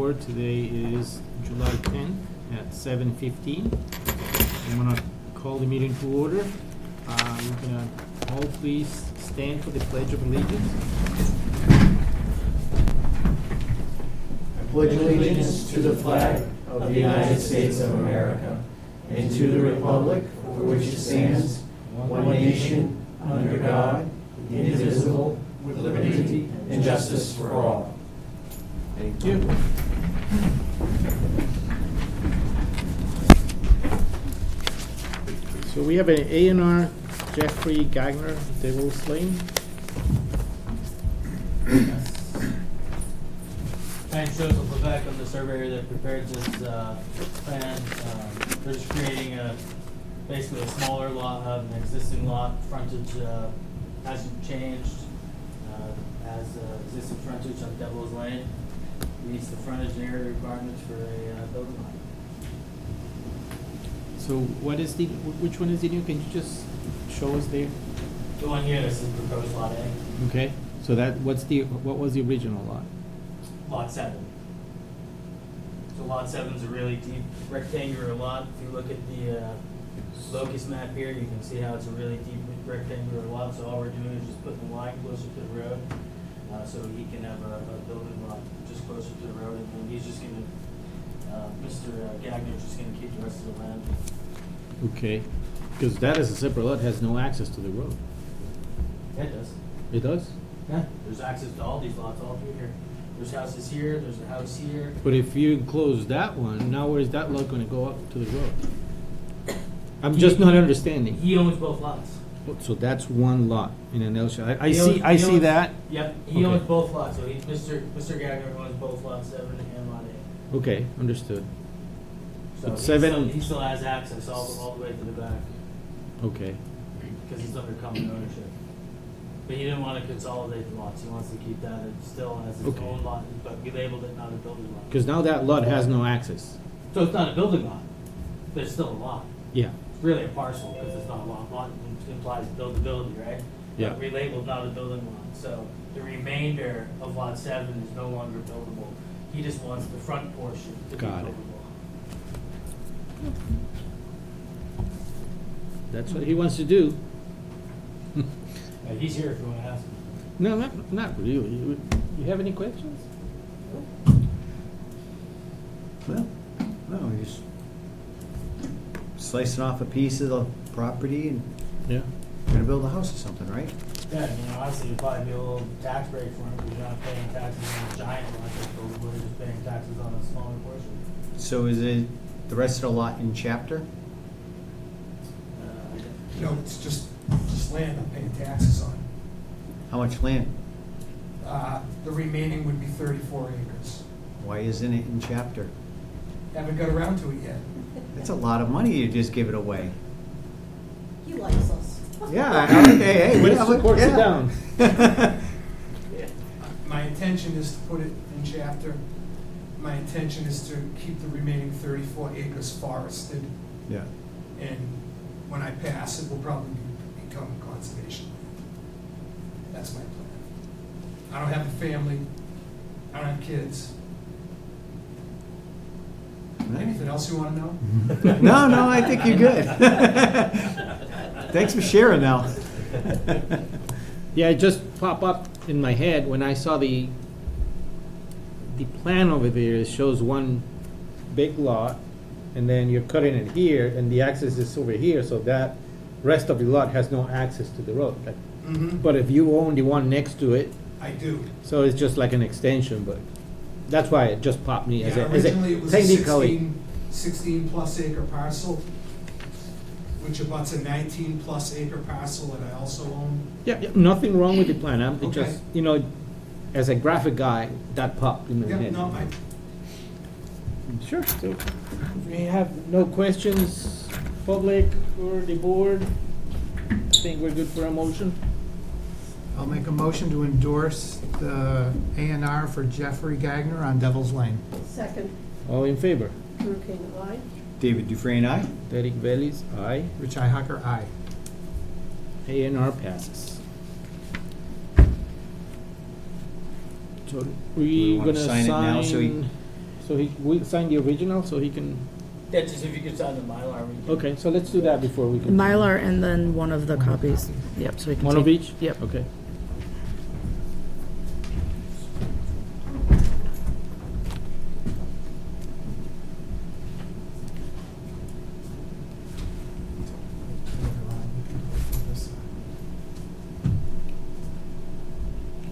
Board. Today is July 10th at 7:15. I'm gonna call the meeting to order. We're gonna all please stand for the Pledge of Allegiance. I pledge allegiance to the flag of the United States of America and to the republic for which it stands, one nation, under God, indivisible, with liberty and justice for all. Thank you. So we have an A&R Jeffrey Gagner, Devil's Lane. Plan shows a Quebec on the surveyor that prepared this plan. They're just creating basically a smaller lot of an existing lot. Frontage hasn't changed. Has existing frontage on Devil's Lane. Meets the frontage and area requirements for a building lot. So which one is the new? Can you just show us there? The one here, this is proposed lot A, Okay, so what was the original lot? lot 7. So lot 7 is a really deep rectangular lot. If you look at the locus map here, you can see how it's a really deep rectangular lot. So all we're doing is just putting the line closer to the road, so he can have a building lot just closer to the road. And then he's just going to, Mr. Gagner's just going to keep the rest of the land. Okay, because that is a separate lot, has no access to the road. Yeah, it does. It does? Yeah. There's access to all these lots all through here. There's houses here, there's a house here. But if you close that one, now where's that lot gonna go up to the road? I'm just not understanding. He owns both lots. So that's one lot in a nutshell. I He see, owns- I he see owns- that. Yep, he Okay. owns both lots, so Mr. Gagner owns both lot 7 and lot 8. Okay, understood. So But 7 he still has access all the way to the back, Okay, because he's under common ownership. But he didn't want to consolidate the lots, he wants to keep that still as his Okay. own lot, but we labeled it not a building lot. because now that lot has no access. So it's not a building lot, but it's still a lot. Yeah, It's really a parcel, because it's not a lot. Lot implies buildability, right? Yeah. But we labeled not a building lot, so the remainder of lot 7 is no longer buildable. He just wants the front portion to be Got it. buildable. that's what he wants to do. He's here if you want to ask him. No, not really. You have any questions? Well, no, we're just slicing off a piece of the property and Yeah. gonna build a house or something, right? Yeah, I mean, honestly, it'd probably be a little tax break for him, because you're not paying taxes on a giant lot, but we're just paying taxes on a smaller portion. So is it the rest of the lot in chapter? No, it's just land I'm paying taxes on. How much land? The remaining would be 34 acres. Why isn't it in chapter? Haven't got around to it yet. That's a lot of money you just give it away. He likes us. Yeah, okay, hey, He whatever. supports it yeah. down. My intention is to put it in chapter. My intention is to keep the remaining 34 acres forested, Yeah. and when I pass, it will probably become conservation. That's my plan. I don't have a family. I don't have kids. Anything else you want to know? No, I think you're good. Thanks for sharing now. Yeah, it just popped up in my head when I saw the plan over there. It shows one big lot, and then you're cutting it here, and the access is over here, so that rest of the lot has no access to the road. Like, Mm-hmm. but if you own the one next to it, I do. so it's just like an extension, but that's why it just popped me as Yeah, a originally it was a technically. 16 plus acre parcel, which abuts a 19 plus acre parcel that I also own. Yeah, nothing wrong with the plan. I'm Okay. just, as a graphic guy, that popped in my Yeah, head. no, Sure. So we have no questions, public or the board. I think we're good for a motion. I'll make a motion to endorse the A&R for Jeffrey Gagner on Devil's Lane. Second, All in favor? Drew King, aye. David Dufresne, aye? Derek Bellis, aye. Rich Ihacker, aye. A&R passes. So We we're wanna gonna sign it now, so he- so we sign the original, so he can, Yeah, just if you could sign the Mylar, we can. okay, so let's do that before we The can. Mylar and then one of the copies. Yep, so we can One of take- each? Yep. Okay.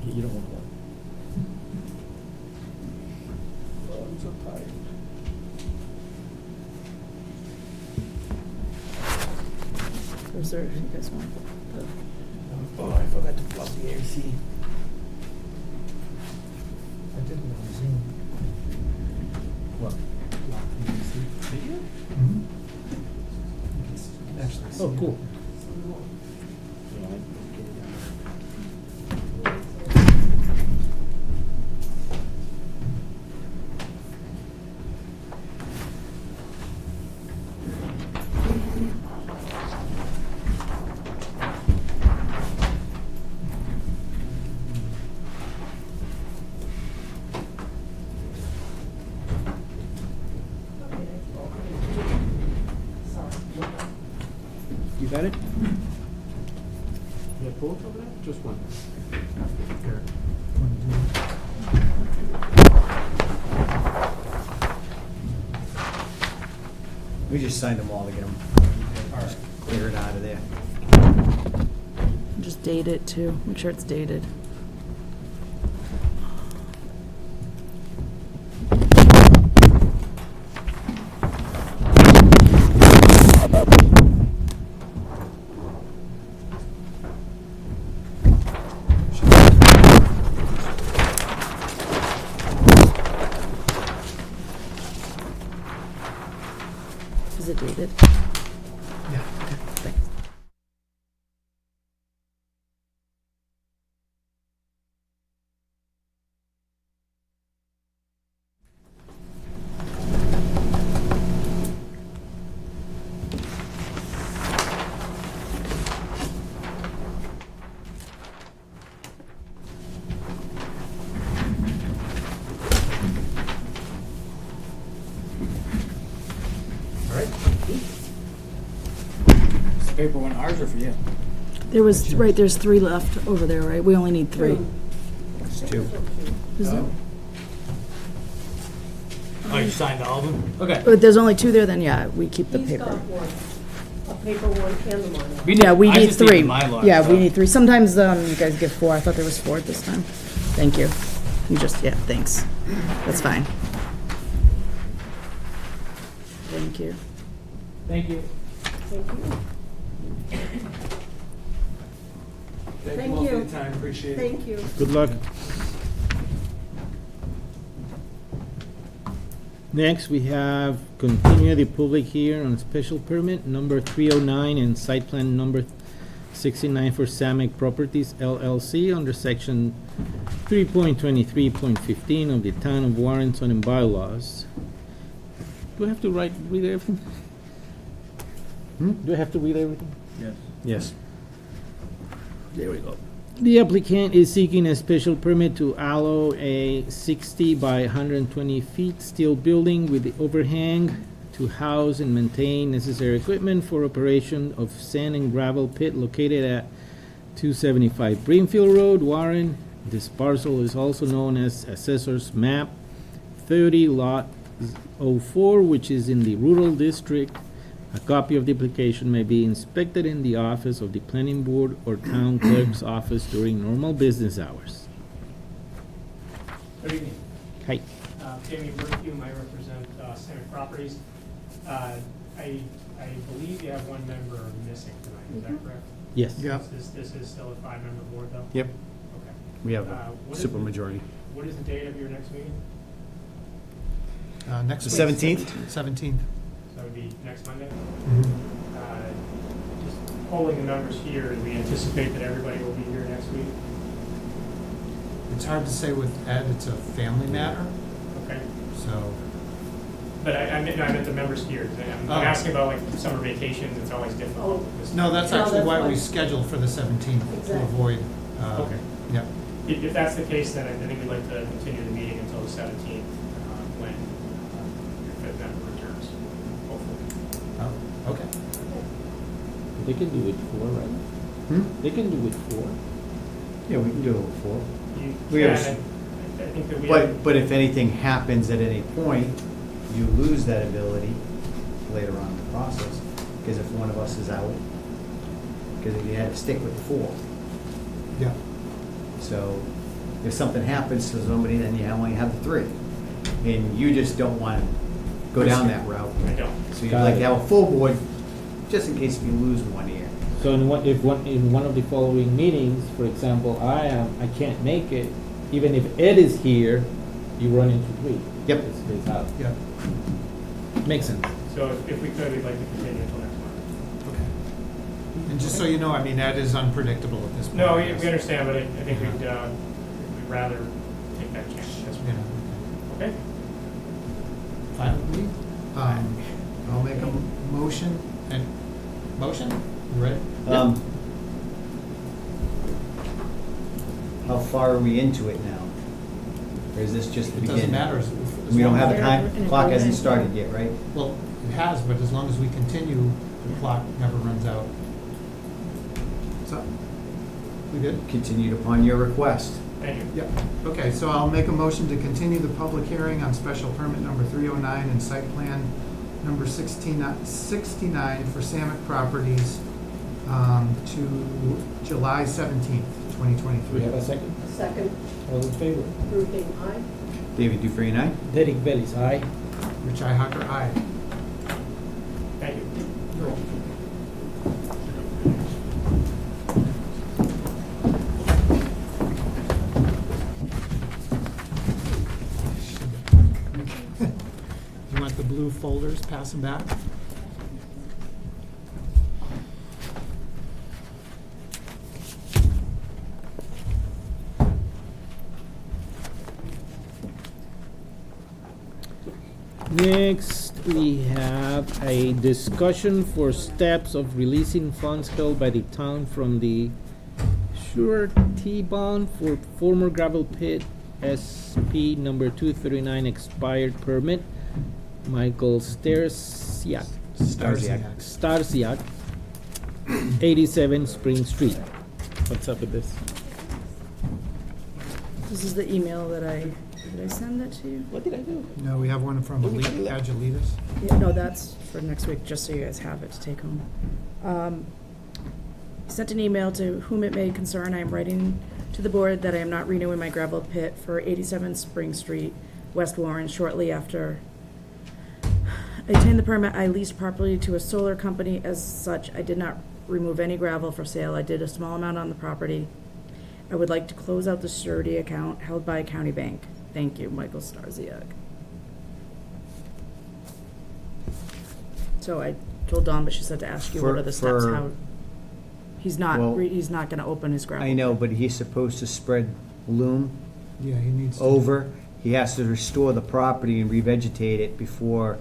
You don't want to. Oh, I'm so tired. Reserve if you guys want. Oh, I forgot to plug the AC. I did it on Zoom. What? Video? Actually. Oh, cool. You got it? You have both of them? Just one. Here. We just signed them all to get them, just clear it out of there. Just date it too. Make sure it's dated. Is it dated? Yeah. Thanks. All right. Is the paper one ours or for you? There was, right, there's 3 left over there, right? We only need 3. It's two. Is it? Oh, you signed all of them? Okay. But there's only 2 there, then yeah, we keep the He's paper. got one, a paper one and the Mylar. We Yeah, we I need just need 3. the Mylar, Yeah, so- we need 3. Sometimes you guys get 4. I thought there was 4 this time. Thank you. You just, yeah, thanks. That's fine. Thank you. Thank you. Thank you. Thank all for you. your time, appreciate it. Thank you. Good luck. Next, we have continue the public hearing on special permit number 309 and site plan number 69 for Samick Properties LLC under section 3.23.15 of the Town of Warren zoning bylaws. Do I have to read everything? Do I have to read everything? Yes. There we go. The applicant is seeking a special permit to allow a 60 by 120 feet steel building with the overhang to house and maintain necessary equipment for operation of sand and gravel pit located at 275 Brimfield Road, Warren. This parcel is also known as Assessor's Map 30 Lot 04, which is in the Rural District. A copy of the application may be inspected in the office of the planning board or town clerk's office during normal business hours. Good evening. Hi. Jamie Berkhume, I represent Samick Properties. I believe you have one member missing tonight, is that correct? Yes. Yeah. This is still a 5-member board, though? Yep, Okay. we have Uh, a what is the- supermajority. What is the date of your next meeting? Next The week. 17th? 17th. So that would be next Monday? Mhm. Just polling the members here, do we anticipate that everybody will be here next week? It's hard to say with Ed, it's a family matter, Okay. so. But I meant the members here. I'm Oh. asking about like summer vacations, it's always difficult. Oh. No, that's No, actually that's why we fine. scheduled for the 17th, to Exactly. avoid, Okay. yeah. If that's the case, then I think we'd like to continue the meeting until the 17th, when They can do it 4, right? Hmm? They can do it 4. Yeah, we can do it before. You We can, have- I think that we have. But if anything happens at any point, you lose that ability later on in the process, because if one of us is out, because you had to stick with the 4. Yeah. So if something happens to somebody, then you only have the 3. And you just don't want to go down that route. I don't. So you'd Got like it. to have a full board, just in case you lose one ear. So in one of the following meetings, for example, I can't make it, even if Ed is here, you run into 3. Yep. It's out. Yeah. Makes sense. So if we could, we'd like to continue until next month. Okay. And just so you know, I mean, that is unpredictable at this point. No, we understand, but I think we'd rather take that chance. Yes, Yeah, Okay? fine with me. I'll make a motion, motion? You ready? How far are we into it now? Or is this just the It beginning? doesn't matter. We don't have a They're time, in clock hasn't agreement. started yet, right? Well, it has, but as long as we continue, the clock never runs out. So, we good? Continued upon your request. Thank you. Yep. Okay, so I'll make a motion to continue the public hearing on special permit number 309 and site plan number 69 for Samick Properties to July 17th, Do we 2023. have a second? Second, All in favor? Ruth King, aye. David Dufresne, aye? Derek Bellis, aye. Rich Ihacker, aye. Thank you. You want the blue folders, pass them back? Next, we have a discussion for steps of releasing funds held by the town from the surety bond for former gravel pit SP number 239 expired permit. Michael Starsiak, Starsiak. 87 Spring Street. What's up with this? This is the email that did I send that to you? What did I do? No, we have one from Agilitas. Yeah, no, that's for next week, just so you guys have it to take home. Sent an email to whom it may concern. I am writing to the board that I am not renewing my gravel pit for 87 Spring Street, West Warren, shortly after I obtained the permit. I leased property to a solar company. As such, I did not remove any gravel for sale. I did a small amount on the property. I would like to close out the surety account held by a county bank. Thank you, Michael Starsiak. So I told Dawn, but she said to ask you what are the steps, For- how, he's Well- not gonna open his gravel. I know, but he's supposed to spread loom Yeah, he needs to. over. He has to restore the property and revegetate it before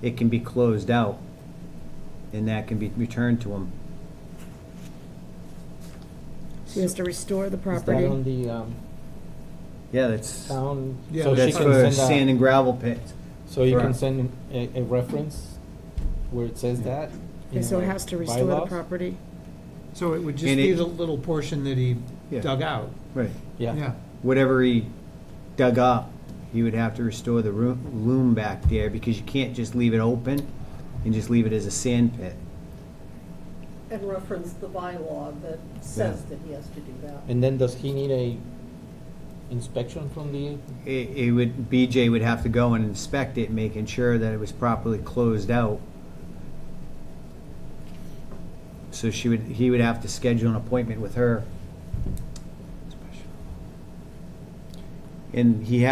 it can be closed out. And that can be returned to him. So he has to restore the Is that property. on the Yeah, that's, town? Yeah, So she that's can for send sand and gravel pits. So you can Correct. send a reference where it says that? Okay, so it has to restore the bylaws? property. So it would just And be it- the little portion that he Yeah. dug out. Right. Yeah. Whatever he dug up, he would have to restore the loom back there, because you can't just leave it open and just leave it as a sand pit. And reference the bylaw that says that he has to do that. And then does he need a inspection from the, It would, BJ would have to go and inspect it, making sure that it was properly closed out. So he would have to schedule an appointment with her. And he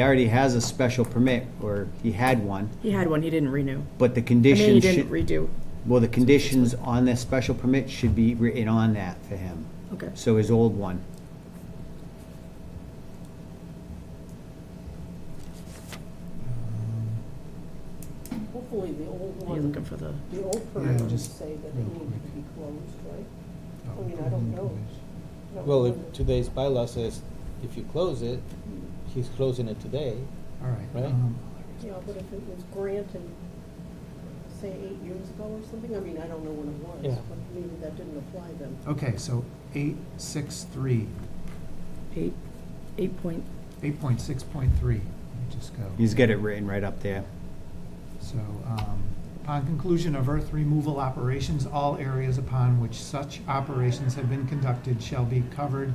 already has a special permit, or he had one, He had one, he didn't renew. but the I mean, he conditions didn't should, redo. well, the conditions on this special permit should be written on that for him. Okay. So his old one. Hopefully the old Are you looking one, for the, the old Yeah, permit would just say that it real needs to quick. be closed, right? I mean, I don't know. I don't well, know if that- today's bylaw says if you close it, he's closing it today. All right. Right. Yeah, but if it was granted say 8 years ago or something? I mean, I don't know when it was, Yeah. but maybe that didn't apply then. Okay, so 863, 8.6.3. 8.6.3, let me just go. He's got it written right up there. So, upon conclusion of earth removal operations, all areas upon which such operations have been conducted shall be covered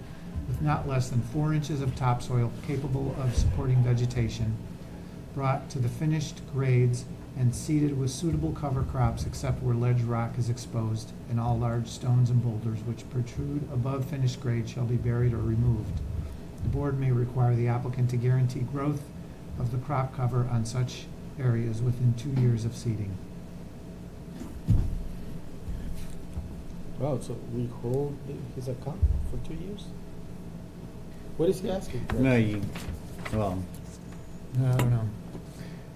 with not less than 4 inches of topsoil capable of supporting vegetation, brought to the finished grades and seeded with suitable cover crops except where ledge rock is exposed, and all large stones and boulders which protrude above finished grade shall be buried or removed. The board may require the applicant to guarantee growth of the crop cover on such areas within 2 years of seeding. Wow, so we hold his account for 2 years? What is he asking for? No, well, I don't know.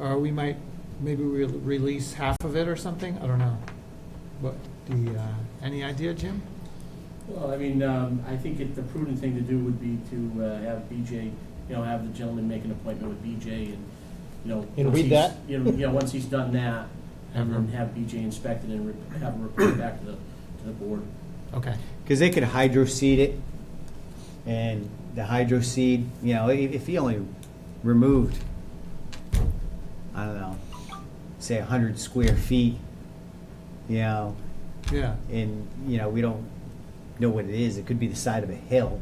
Or we might, maybe we'll release half of it or something, I don't know. What, any idea, Jim? Well, I mean, I think the prudent thing to do would be to have BJ, have the gentleman make an appointment with BJ and, And once read he's- that? Once he's done that, and then have BJ inspect it and have him report back to the board. Okay. because they could hydro seed it, and the hydro seed, if he only removed, I don't know, say 100 square feet, Yeah, and, we don't know what it is. It could be the side of a hill.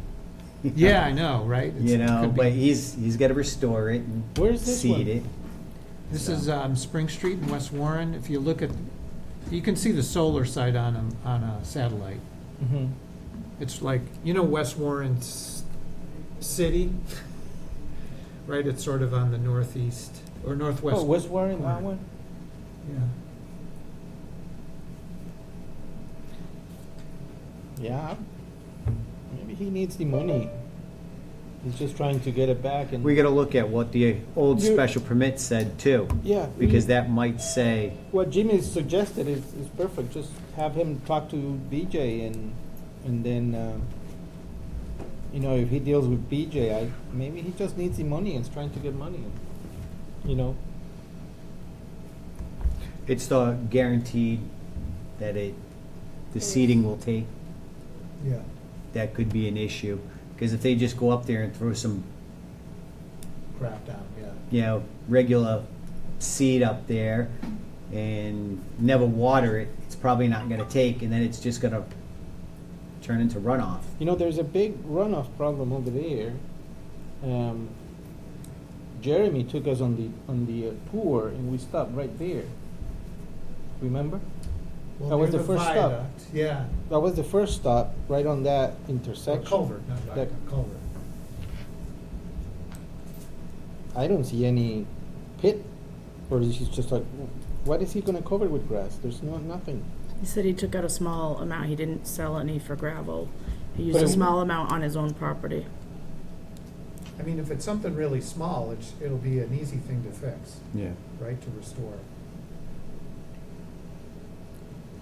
yeah, I know, right? Could be- But he's got to restore it and Where is this one? seed it. This is Spring Street in West Warren. If you look at, you can see the solar site on a satellite. Mm-hmm. It's like, West Warren's city, right? It's sort of on the northeast or northwest. Oh, West Warren, that corner. one? Yeah. Yeah. Maybe he needs the money. He's just trying to get it back and. We got to look at what the old You- special permit said too, Yeah. because that might say, What Jimmy suggested is perfect. Just have him talk to BJ and then, if he deals with BJ, maybe he just needs the money and is trying to get money. it's the guaranteed that the seeding will take. Yeah. That could be an issue, because if they just go up there and throw some, Crap down, yeah. regular seed up there and never water it, it's probably not going to take, and then it's just going to turn into runoff. There's a big runoff problem over there. Jeremy took us on the tour and we stopped right there. Remember? Well, That was near the first stop. viaduct, yeah. That was the first stop, right on that intersection. Culvert, not That- viaduct, culvert. I don't see any pit, or is he just like, what is he gonna cover with grass? There's nothing. He said he took out a small amount. He didn't sell any for gravel. He used But a it- small amount on his own property. I mean, if it's something really small, it'll be an easy thing to fix, Yeah. right, to restore.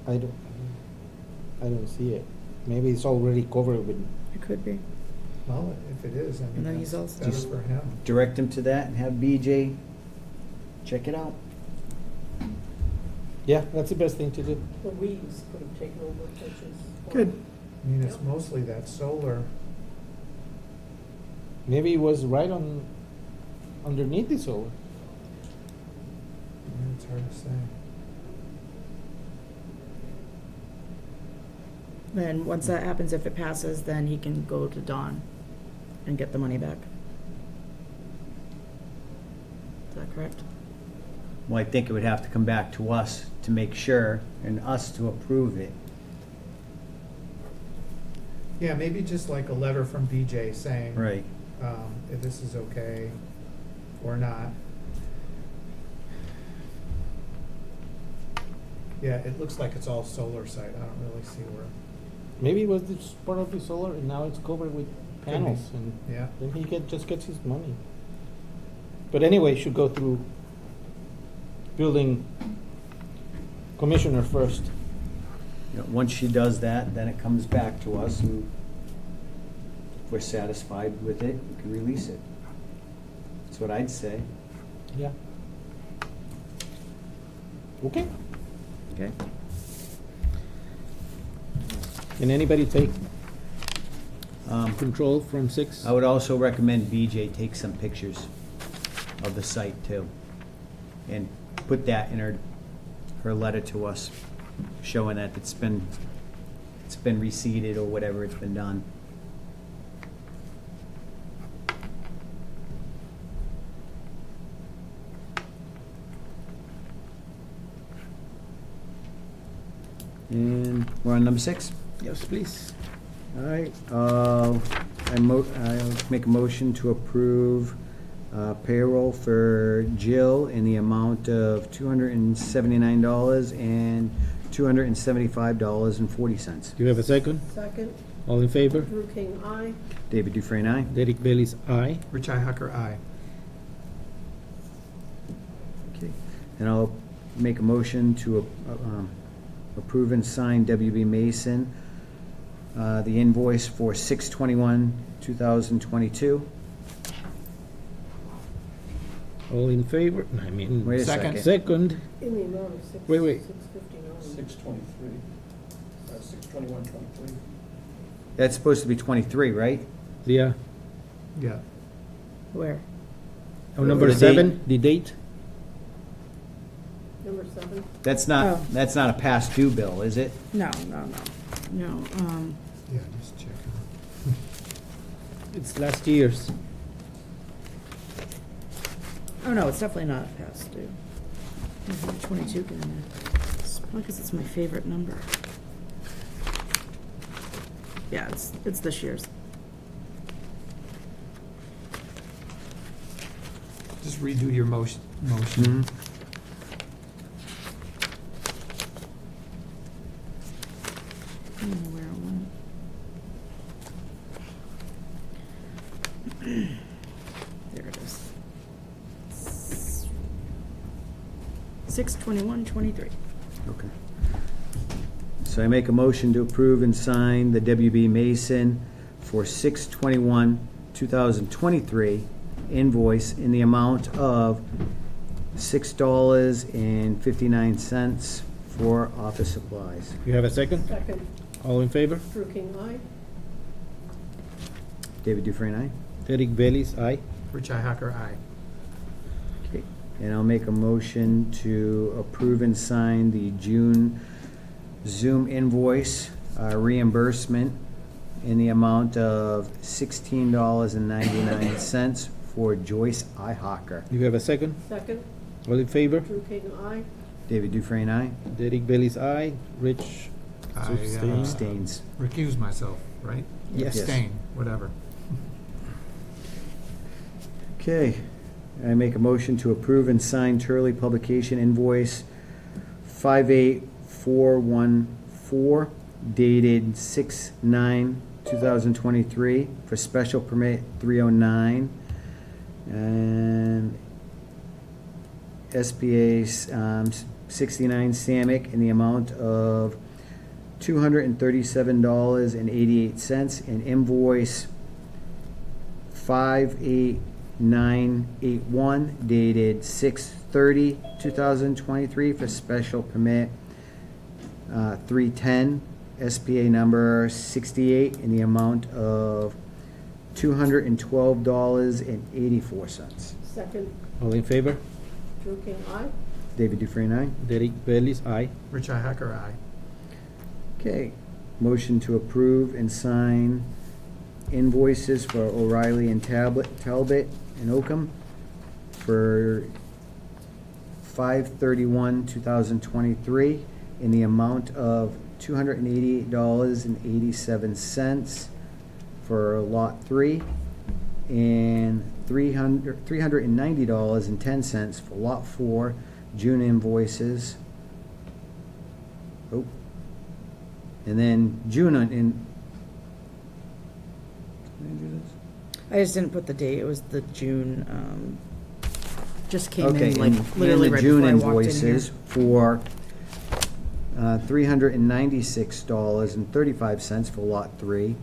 I don't see it. Maybe it's already covered with, It could be. Well, if it is, I And mean, then he's that's also- better for him. Direct them to that and have BJ check it out. yeah, that's the best thing to do. The weeds could have taken over pitches. Good. I mean, it's mostly that solar. Maybe it was right underneath the solar. It's hard to say. Then once that happens, if it passes, then he can go to Dawn and get the money back. Is that correct? Well, I think it would have to come back to us to make sure, and us to approve it. Yeah, maybe just like a letter from BJ saying. Right. If this is okay or not. Yeah, it looks like it's all solar site. I don't really see where. Maybe it was just part of the solar and now it's covered with be. panels and Yeah. then he just gets his money. But anyway, should go through building commissioner first. Once she does that, then it comes back to us, and if we're satisfied with it, we can release it. That's what I'd say. Yeah. Okay. Okay. Can anybody take control from 6? I would also recommend BJ take some pictures of the site too. And put that in her letter to us, showing that it's been reseeded or whatever it's been done. And we're on number 6? Yes, please. All right, I'll make a motion to approve payroll for Jill in the amount of $279 and $275.40. Do you have a second? Second, All in favor? Drew King, aye. David Dufresne, aye? Derek Bailey's aye. Rich Hacker, aye. Okay. And I'll make a motion to approve and sign WB Mason, the invoice for 6/21/2022. All in favor? I mean, Wait a Second. second. In the amount of Wait, wait. $659. 623, 62123. That's supposed to be 23, right? Yeah. Yeah. Where? Oh, number The date. 7, the date? Number 7, That's Oh. not a past due bill, is it? No. Yeah, just checking. It's last year's. Oh, no, it's definitely not past due. 22 getting there. It's probably because it's my favorite number. Yeah, it's this year's. Just redo your motion. Mm-hmm. I don't know where it went. There it is. 6/21/23. Okay. So I make a motion to approve and sign the WB Mason for 6/21/2023 invoice in the amount of $6.59 for office supplies. You have a second? second, All in favor? Drew King, aye. David Dufresne, aye? Derek Bailey's aye. Rich Hacker, aye. Okay. And I'll make a motion to approve and sign the June Zoom invoice reimbursement in the amount of $16.99 for Joyce Ihawker. You have a second? Second, All in favor? Drew King, aye. David Dufresne, aye? Derek Bailey's aye. Rich I abstain. Abstains. recuse myself, right? Yes. Abstain, whatever. Okay. I make a motion to approve and sign Turley Publication invoice 58414 dated 6/9/2023 for special permit 309 and SPA 69 Samick in the amount of $237.88 and invoice 58981 dated 6/30/2023 for special permit 310 SPA number 68 in the amount of $212.84. Second, All in favor? Drew King, aye. David Dufresne, aye? Derek Bailey's aye. Rich Hacker, aye. Okay, motion to approve and sign invoices for O'Reilly and Talbot and Oakham for 5/31/2023 in the amount of $288.87 for Lot 3 and $390.10 for Lot 4, June invoices. Oh. And then June in. Did I do this? I just didn't put the date. It was the June, just came Okay, in like and literally the right June before I walked in here. invoices for $396.35 for Lot 3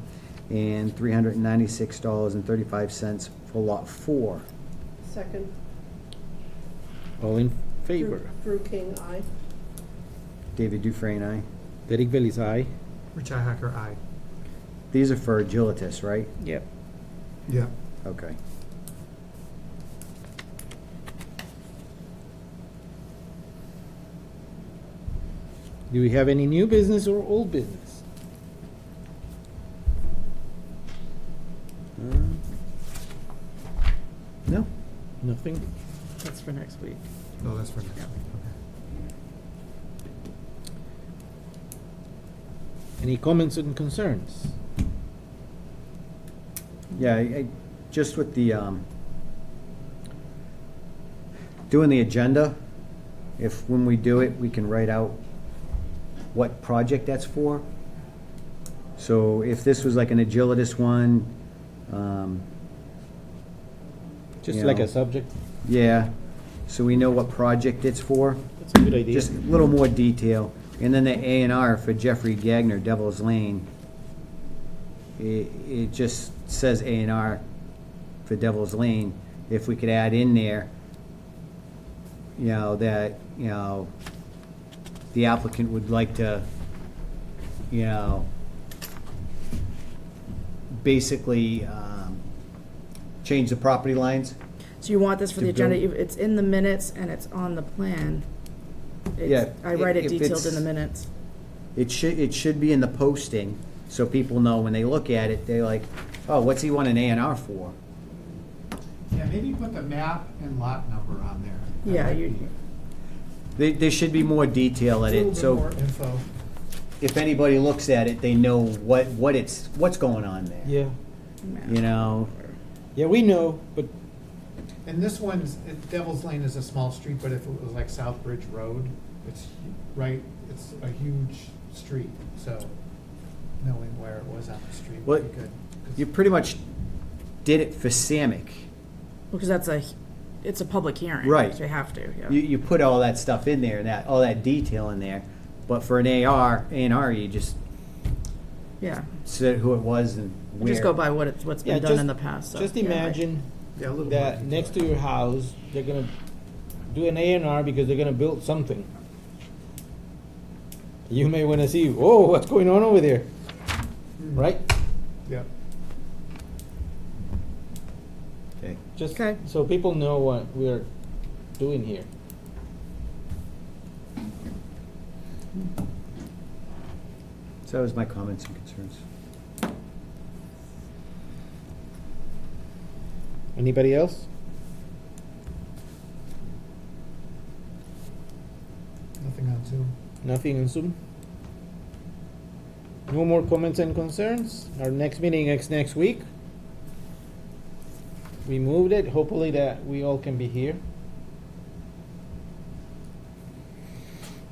and $396.35 for Lot 4. Second, All in favor? Drew King, aye. David Dufresne, aye. Derek Bailey's aye. Richi Hacker, aye. These are for Agilitas, right? Yep. Yeah. Okay. Do we have any new business or old business? No? Nothing? That's for next week. No, that's for next week, Any comments and concerns? Yeah, just with the, doing the agenda, if when we do it, we can write out what project that's for. So if this was like an Agilitas one, Just You like know. a subject? yeah, so we know what project it's for. That's a good idea. Just a little more detail. And then the A&R for Jeffrey Gagner, Devil's Lane. It just says A&R for Devil's Lane. If we could add in there, you know, that, you know, the applicant would like to, you know, basically, change the property lines. So you want this for To the agenda, build- it's in the minutes and it's on the plan. It's- Yeah, I write it if detailed in it's- the minutes. It should be in the posting, so people know when they look at it, they're like, oh, what's he want an A&R for? okay. Yeah, maybe put the map and lot number on there. That Yeah, might you- be There should be more detail in a little it, bit so more info. if anybody looks at it, they know what's going on there. Yeah. You know, Yeah, we know, but And this one's, Devil's Lane is a small street, but if it was like South Bridge Road, it's, right, it's a huge street, so knowing where it was on the street would be good. you pretty much did it for Samick. Because it's a public hearing. Right. So you have to, yeah. You put all that stuff in there, all that detail in there, but for an A&R, you just Yeah. said who it was and where. Just go by what's yeah, been done in the past. so, just yeah, right. imagine Yeah, a little more that detail. next to your house, they're gonna do an A&R because they're gonna build something. You may wanna see, whoa, what's going on over there, right? Yeah. Okay. Just Okay. so people know what we're doing here. So that was my comments and concerns. Anybody else? Nothing on Zoom. Nothing in Zoom? No more comments and concerns? Our next meeting is next week. We moved it, hopefully that we all can be here.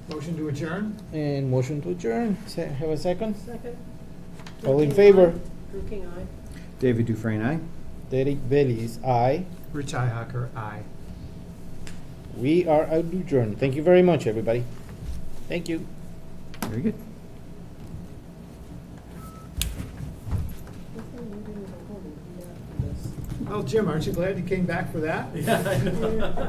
Motion to adjourn? And motion to adjourn, have a second? Second. All in Drew King, favor? aye. Drew King, aye. David Dufresne, aye? Derek Bailey is aye. Rich Hacker, aye. We are adjourned. Thank you very much, everybody. Thank you. Very good. How come you didn't go home and come back for this? Well, Jim, aren't you glad you came back for that? Yeah.